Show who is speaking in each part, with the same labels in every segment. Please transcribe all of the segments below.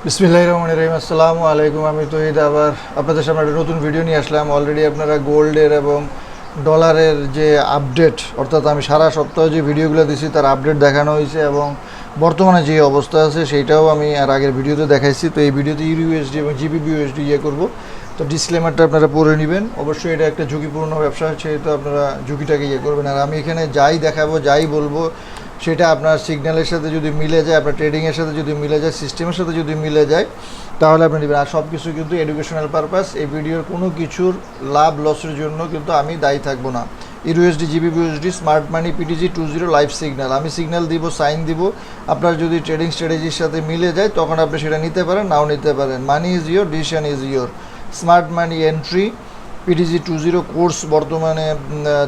Speaker 1: বিসমিল্লাহিররহমানিররহিম। আসসালামু আলাইকুম। আমি তহিদ আবার আপনাদের সামনে একটা নতুন ভিডিও নিয়ে আসলাম। অলরেডি আপনারা গোল্ডের এবং ডলারের যে আপডেট, অর্থাৎ আমি সারা সপ্তাহে যে ভিডিওগুলো দিছি তার আপডেট দেখানো হয়েছে এবং বর্তমানে যে অবস্থা আছে সেইটাও আমি আর আগের ভিডিওতে দেখাইছি। তো এই ভিডিওতে USD এবং GBP USD করব। তো ডিসক্লেমারটা আপনারা পড়ে নেবেন। অবশ্যই এটা একটা ঝুঁকিপূর্ণ ব্যবসা, সেহেতু আপনারা ঝুঁকিটাকে করবেন। আর আমি এখানে যাই দেখাবো, যাই বলবো, সেটা আপনার সিগন্যালের সাথে যদি মিলে যায়, আপনার ট্রেডিংয়ের সাথে যদি মিলে যায়, সিস্টেমের সাথে যদি মিলে যায়, তাহলে আপনি নেবেন। আর সব কিছু কিন্তু এডুকেশনাল পারপাস। এই ভিডিওর কোনো কিছুর লাভ লসের জন্য কিন্তু আমি দায়ী থাকবো না। USD GBP USD স্মার্ট মানি PTZ 20 লাইভ সিগন্যাল, আমি সিগন্যাল দিব, সাইন দিব। আপনার যদি ট্রেডিং স্ট্র্যাটেজির সাথে মিলে যায় তখন আপনি সেটা নিতে পারেন, নাও নিতে পারেন। Money is your, decision is your. Smart money entry PTZ 20 course বর্তমানে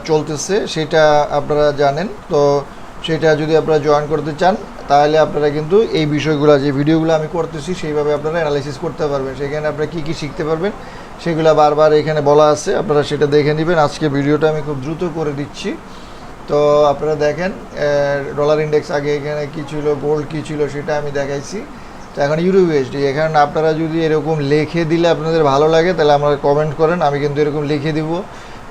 Speaker 1: চলতেছে, সেটা আপনারা জানেন। তো সেটা যদি আপনারা জয়েন করতে চান তাহলে আপনারা কিন্তু এই বিষয়গুলো, যে ভিডিওগুলো আমি করতেছি সেইভাবে আপনারা অ্যানালাইসিস করতে পারবেন। সেখানে আপনারা কী কী শিখতে পারবেন সেগুলো বারবার এখানে বলা আছে, আপনারা সেটা দেখে নেবেন। আজকে ভিডিওটা আমি খুব দ্রুত করে দিচ্ছি। তো আপনারা দেখেন ডলার ইন্ডেক্স আগে এখানে কী ছিল, গোল্ড কী ছিল সেটা আমি দেখাইছি। তো এখন USD, এখানে আপনারা যদি এরকম লিখে দিলে আপনাদের ভালো লাগে তাহলে আপনারা কমেন্ট করেন, আমি কিন্তু এরকম লিখে দিব।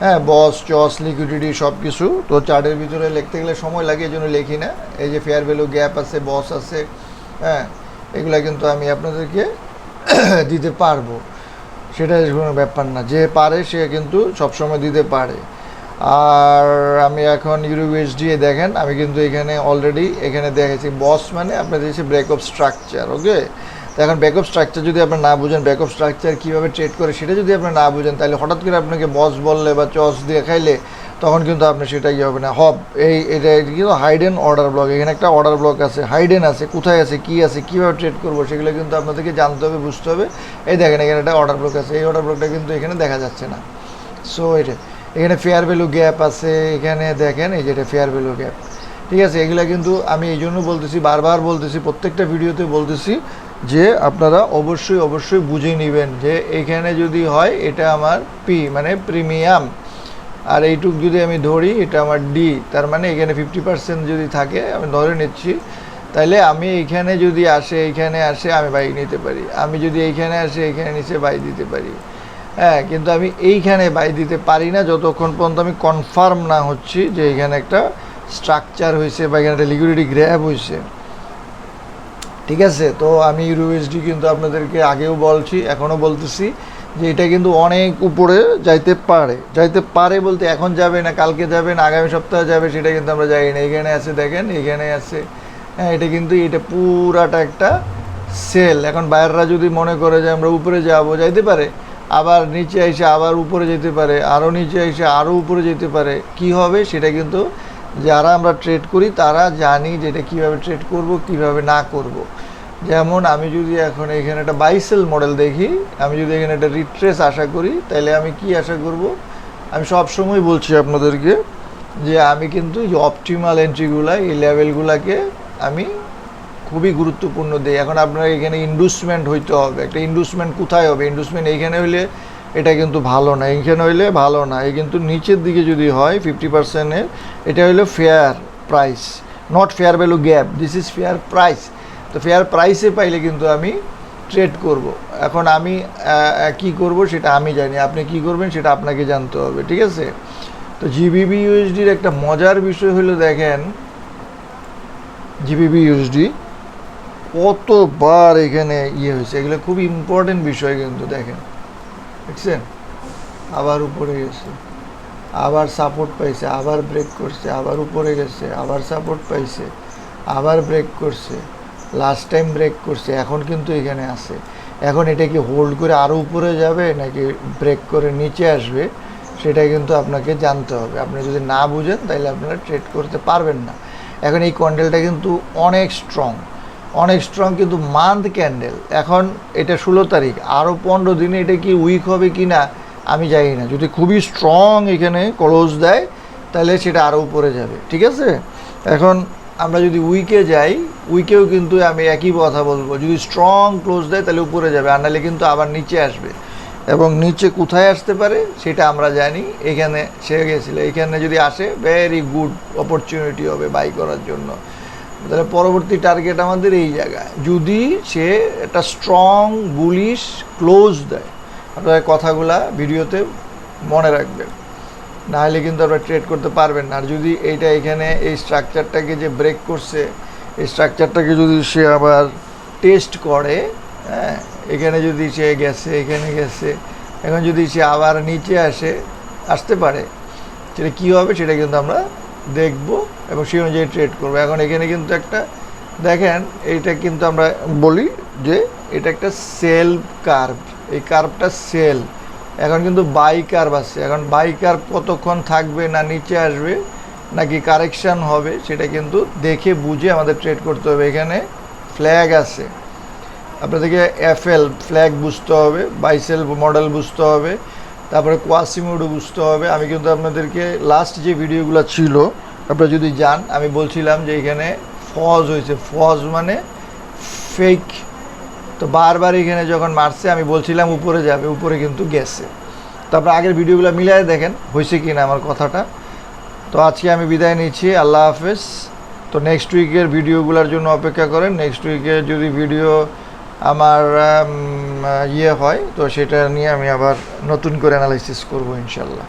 Speaker 1: হ্যাঁ, BOS-CHOCH লিকুইডিটি সব কিছু। তো চার্টের ভিতরে লিখতে গেলে সময় লাগে, এই জন্য লিখি না। এই যে ফেয়ার ভ্যালু গ্যাপ আছে, বস আছে, হ্যাঁ, এগুলো কিন্তু আমি আপনাদেরকে দিতে পারবো, সেটা কোনো ব্যাপার না। যে পারে সে কিন্তু সবসময় দিতে পারে। আর আমি এখন USD দেখেন, আমি কিন্তু এখানে অলরেডি এখানে দেখেছি বস মানে আপনাদের হচ্ছে ব্রেক অফ স্ট্রাকচার। ওকে, তো এখন ব্যাক অফ স্ট্রাকচার যদি আপনার না বুঝেন, ব্যাক অফ স্ট্রাকচার কীভাবে ট্রেড করে সেটা যদি আপনার না বুঝেন, তাহলে হঠাৎ করে আপনাকে বস বললে বা চস দেখাইলে তখন কিন্তু আপনি সেটা হবে না। এটা কিন্তু হাইডেন অর্ডার ব্লক, এখানে একটা অর্ডার ব্লক আছে, হাইডেন আছে, কোথায় আছে, কী আছে, কীভাবে ট্রেড করবো সেগুলো কিন্তু আপনাদেরকে জানতে হবে, বুঝতে হবে। এই দেখেন এখানে একটা অর্ডার ব্লক আছে, এই অর্ডার ব্লকটা কিন্তু এখানে দেখা যাচ্ছে না। সো এখানে ফেয়ার ভ্যালু গ্যাপ আছে, এখানে দেখেন এই যেটা ফেয়ার ভ্যালু গ্যাপ, ঠিক আছে। এগুলো কিন্তু আমি এই জন্য বলতেছি, বারবার বলতেছি, প্রত্যেকটা ভিডিওতে বলতেছি যে আপনারা অবশ্যই বুঝে নেবেন যে এখানে যদি হয় এটা আমার পি মানে প্রিমিয়াম, আর এইটুক যদি আমি ধরি এটা আমার ডি, তার মানে এখানে 50% যদি থাকে, আমি ধরে নিচ্ছি, তাহলে আমি এইখানে যদি এইখানে আসে আমি বাই নিতে পারি। আমি যদি এইখানে এইখানে নিচে বাই দিতে পারি, হ্যাঁ, কিন্তু আমি এইখানে বাই দিতে পারি না যতক্ষণ পর্যন্ত আমি কনফার্ম না হচ্ছি যে এখানে একটা স্ট্রাকচার হয়েছে বা এখানে একটা লিকুইডিটি গ্র্যাব হয়েছে, ঠিক আছে। তো আমি USD কিন্তু আপনাদেরকে আগেও বলছি, এখনও বলতেছি যে এটা কিন্তু অনেক উপরে যাইতে পারে বলতে এখন যাবে না, কালকে যাবে না, আগামী সপ্তাহে যাবে সেটা কিন্তু আমরা জানি না। এখানে আছে দেখেন, এখানে আছে, হ্যাঁ, এটা কিন্তু এটা পুরাটা একটা সেল। এখন বাইরেরা যদি মনে করে যে আমরা উপরে যাইতে পারে, আবার নিচে এসে আবার উপরে যেতে পারে, আরও নিচে এসে আরও উপরে যেতে পারে, কি হবে সেটা কিন্তু যারা আমরা ট্রেড করি তারা জানি যে এটা কীভাবে ট্রেড করব, কীভাবে না করব। যেমন আমি যদি এখন এখানে একটা বাইসেল মডেল দেখি, আমি যদি এখানে একটা রিট্রেস আশা করি, তাহলে আমি কি আশা করব? আমি সব সময় বলছি আপনাদেরকে যে আমি কিন্তু এই অপটিমাল এন্ট্রিগুলা, এই লেভেলগুলোকে আমি খুবই গুরুত্বপূর্ণ দিই। এখন আপনার এখানে ইন্ডুসমেন্ট হইতে হবে। একটা ইন্ডুসমেন্ট কোথায় হবে? ইন্ডুসমেন্ট এইখানে হইলে এটা কিন্তু ভালো না, এইখানে হইলে ভালো না। এই কিন্তু নিচের দিকে যদি হয় 50%-এর, এটা হইলো fair price, not fair value gap, this is fair price. তো ফেয়ার প্রাইসে পাইলে কিন্তু আমি ট্রেড করব। এখন আমি কি করব সেটা আমি জানি, আপনি কি করবেন সেটা আপনাকে জানতে হবে, ঠিক আছে। তো GBP USD-র একটা মজার বিষয় হলো, দেখেন GBP USD কতবার এখানে হয়েছে, এগুলো খুব ইম্পর্টেন্ট বিষয় কিন্তু। দেখেন, দেখছেন, আবার উপরে গেছে, আবার সাপোর্ট পাইছে, আবার ব্রেক করছে, আবার উপরে গেছে, আবার সাপোর্ট পাইছে, আবার ব্রেক করছে, লাস্ট টাইম ব্রেক করছে, এখন কিন্তু এখানে আছে। এখন এটা কি হোল্ড করে আরও উপরে যাবে নাকি ব্রেক করে নিচে আসবে সেটা কিন্তু আপনাকে জানতে হবে। আপনি যদি না বুঝেন তাহলে আপনারা ট্রেড করতে পারবেন না। এখন এই ক্যান্ডেলটা কিন্তু অনেক স্ট্রং কিন্তু মান্থ ক্যান্ডেল। এখন এটা 16 তারিখ, আরও 15 দিনে এটা কি উইক হবে কি না আমি জানি না। যদি খুবই স্ট্রং এখানে ক্লোজ দেয় তাহলে সেটা আরও উপরে যাবে, ঠিক আছে। এখন আমরা যদি উইকে যাই, উইকেও কিন্তু আমি একই কথা বলবো, যদি স্ট্রং ক্লোজ দেয় তাহলে উপরে যাবে, আর নাহলে কিন্তু আবার নিচে আসবে। এবং নিচে কোথায় আসতে পারে সেটা আমরা জানি, এখানে সে গেছিলো, এখানে যদি আসে ভেরি গুড অপরচুনিটি হবে বাই করার জন্য। তাহলে পরবর্তী টার্গেট আমাদের এই জায়গায়, যদি সে একটা স্ট্রং বুলিশ ক্লোজ দেয়। আপনারা কথাগুলা ভিডিওতে মনে রাখবেন, নাহলে কিন্তু আপনারা ট্রেড করতে পারবেন না। আর যদি এইটা এখানে এই স্ট্রাকচারটাকে যে ব্রেক করছে, এই স্ট্রাকচারটাকে যদি সে আবার টেস্ট করে, হ্যাঁ, এখানে যদি সে গেছে, এখানে গেছে, এখন যদি সে আবার নিচে আসতে পারে, সেটা কী হবে সেটা কিন্তু আমরা দেখব এবং সেই অনুযায়ী ট্রেড করবো। এখন এখানে কিন্তু একটা দেখেন, এইটা কিন্তু আমরা বলি যে এটা একটা সেল কার্ভ, এই কার্ভটা সেল। এখন কিন্তু বাই কার্ভ আছে, এখন বাই কার্ভ কতক্ষণ থাকবে, না নিচে আসবে নাকি কারেকশান হবে, সেটা কিন্তু দেখে বুঝে আমাদের ট্রেড করতে হবে। এখানে ফ্ল্যাগ আছে, আপনাদেরকে এফএল ফ্ল্যাগ বুঝতে হবে, বাইসেল মডেল বুঝতে হবে, তারপরে কোয়াসিমোডও বুঝতে হবে। আমি কিন্তু আপনাদেরকে লাস্ট যে ভিডিওগুলো ছিল আপনারা যদি যান, আমি বলছিলাম যে এখানে ফজ হয়েছে, ফজ মানে ফেক। তো বারবার এখানে যখন মারছে আমি বলছিলাম উপরে যাবে, উপরে কিন্তু গেছে। তারপরে আগের ভিডিওগুলো মিলাই দেখেন হয়েছে কি না আমার কথাটা। তো আজকে আমি বিদায় নিচ্ছি, আল্লাহ হাফেজ। তো নেক্সট উইকের ভিডিওগুলোর জন্য অপেক্ষা করেন। নেক্সট উইকে যদি ভিডিও আমার হয় তো সেটা নিয়ে আমি আবার নতুন করে অ্যানালাইসিস করবো ইনশাল্লাহ।